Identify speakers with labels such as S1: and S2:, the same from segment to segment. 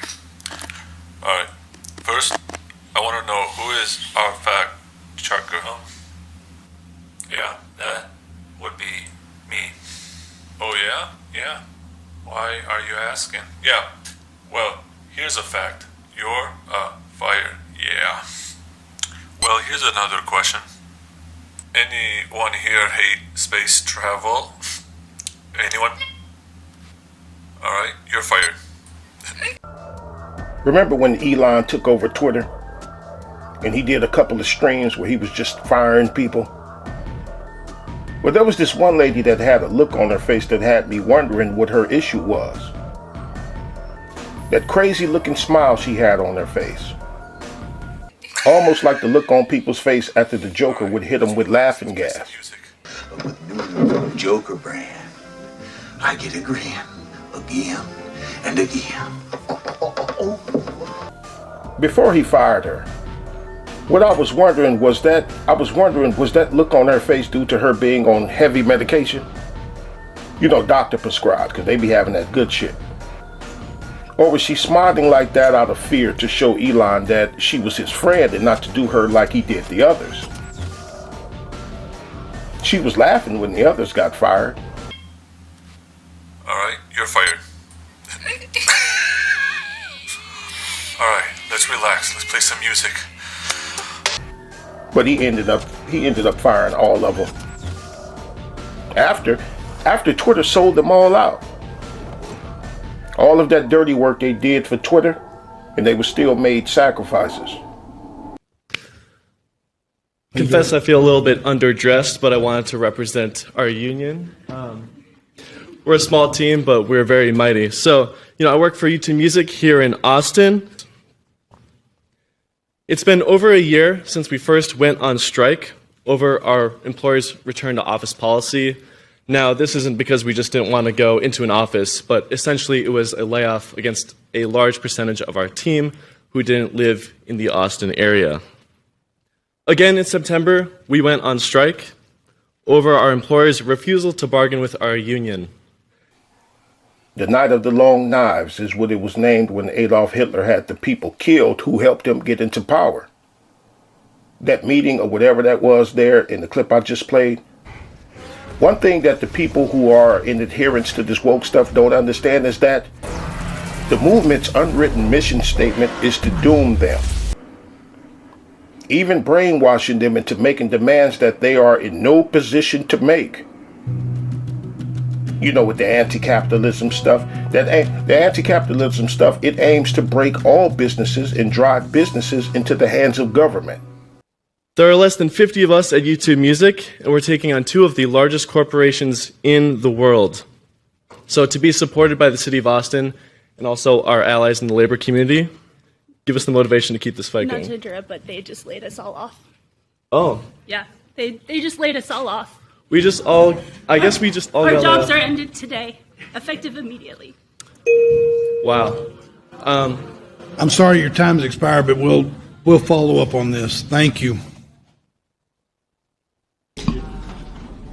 S1: Okay. Alright. First, I want to know who is our fact checker, huh? Yeah, that would be me. Oh, yeah? Yeah. Why are you asking? Yeah. Well, here's a fact. You're fired. Yeah. Well, here's another question. Anyone here hate space travel? Anyone? Alright, you're fired.
S2: Remember when Elon took over Twitter and he did a couple of streams where he was just firing people? Well, there was this one lady that had a look on her face that had me wondering what her issue was. That crazy looking smile she had on her face. Almost like the look on people's face after the Joker would hit them with laughing gas.
S3: But with new Joker brand, I get a grin again and again.
S2: Before he fired her, what I was wondering was that look on her face due to her being on heavy medication? You know, doctor prescribed, because they be having that good shit. Or was she smiling like that out of fear to show Elon that she was his friend and not to do her like he did the others? She was laughing when the others got fired.
S1: Alright, you're fired. Alright, let's relax. Let's play some music.
S2: But he ended up firing all of them. After Twitter sold them all out. All of that dirty work they did for Twitter, and they were still made sacrifices.
S4: Confess I feel a little bit underdressed, but I wanted to represent our union. We're a small team, but we're very mighty. So, I work for YouTube Music here in Austin. It's been over a year since we first went on strike over our employers' return to office policy. Now, this isn't because we just didn't want to go into an office, but essentially it was a layoff against a large percentage of our team who didn't live in the Austin area. Again, in September, we went on strike over our employers' refusal to bargain with our union.
S2: The Night of the Long Knives is what it was named when Adolf Hitler had the people killed who helped him get into power. That meeting or whatever that was there in the clip I just played, one thing that the people who are in adherence to this woke stuff don't understand is that the movement's unwritten mission statement is to doom them. Even brainwashing them into making demands that they are in no position to make. You know, with the anti-capitalism stuff, the anti-capitalism stuff, it aims to break all businesses and drive businesses into the hands of government.
S4: There are less than 50 of us at YouTube Music, and we're taking on two of the largest corporations in the world. So to be supported by the city of Austin and also our allies in the labor community, give us the motivation to keep this fight going.
S5: Not to interrupt, but they just laid us all off.
S4: Oh.
S5: Yeah, they just laid us all off.
S4: We just all
S5: Our jobs are ended today, effective immediately.
S4: Wow.
S6: I'm sorry your time's expired, but we'll follow up on this. Thank you.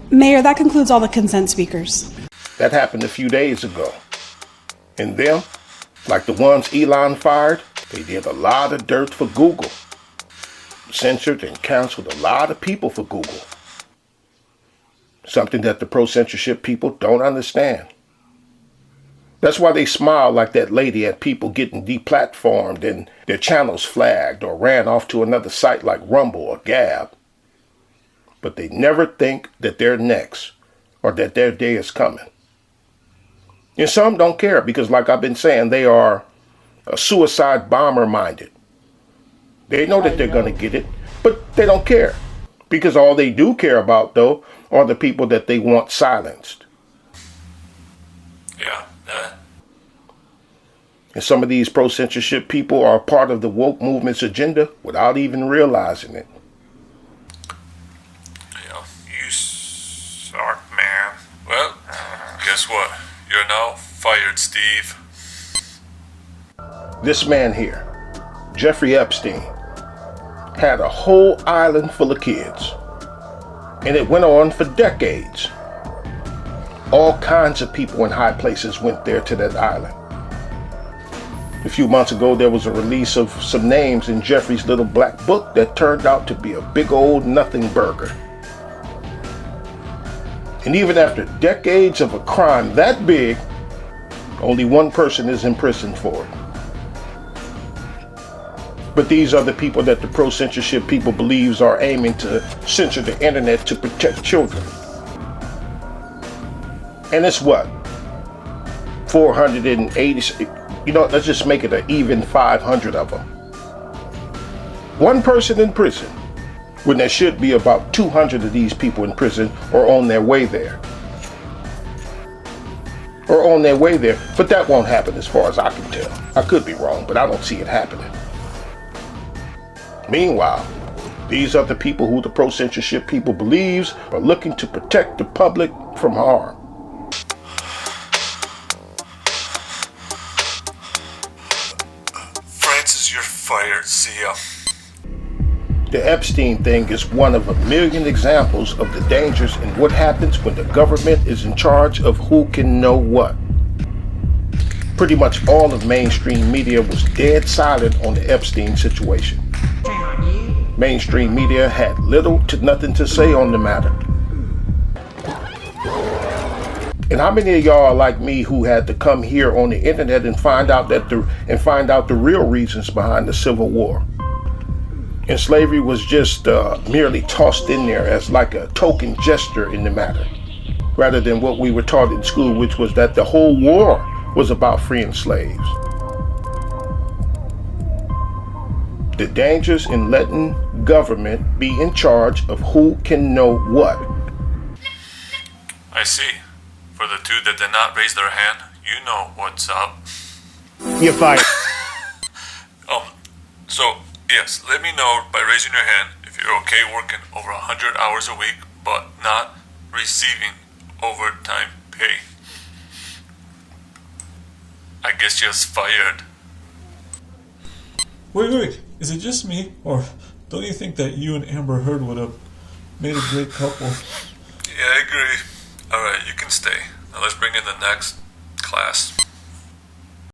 S7: Mayor, that concludes all the consent speakers.
S2: That happened a few days ago. And them, like the ones Elon fired, they did a lot of dirt for Google. Censored and canceled a lot of people for Google. Something that the pro-censorship people don't understand. That's why they smile like that lady at people getting deplatformed and their channels flagged or ran off to another site like Rumble or Gab. But they never think that they're next or that their day is coming. And some don't care because, like I've been saying, they are suicide bomber minded. They know that they're going to get it, but they don't care. Because all they do care about, though, are the people that they want silenced.
S1: Yeah,
S2: And some of these pro-censorship people are part of the woke movement's agenda without even realizing it.
S1: Yeah, you suck, man. Well, guess what? You're now fired, Steve.
S2: This man here, Jeffrey Epstein, had a whole island full of kids. And it went on for decades. All kinds of people in high places went there to that island. A few months ago, there was a release of some names in Jeffrey's little black book that turned out to be a big old nothing burger. And even after decades of a crime that big, only one person is in prison for it. But these are the people that the pro-censorship people believes are aiming to censor the internet to protect children. And it's what? 480, let's just make it an even 500 of them. One person in prison, when there should be about 200 of these people in prison or on their way there. But that won't happen as far as I can tell. I could be wrong, but I don't see it happening. Meanwhile, these are the people who the pro-censorship people believes are looking to protect the public from harm.
S1: Francis, you're fired. See ya.
S2: The Epstein thing is one of a million examples of the dangers in what happens when the government is in charge of who can know what. Pretty much all of mainstream media was dead silent on the Epstein situation. Mainstream media had little to nothing to say on the matter. And how many of y'all are like me who had to come here on the internet and find out the real reasons behind the Civil War? And slavery was just merely tossed in there as like a token gesture in the matter, rather than what we were taught in school, which was that the whole war was about freeing slaves. The dangers in letting government be in charge of who can know what.
S1: I see. For the two that did not raise their hand, you know what's up.
S2: You're fired.
S1: So, yes, let me know by raising your hand if you're okay working over 100 hours a week, but not receiving overtime pay. I guess you're fired.
S8: Wait, is it just me? Or don't you think that you and Amber Heard would have made a great couple?
S1: Yeah, I agree. Alright, you can stay. Now let's bring in the next class.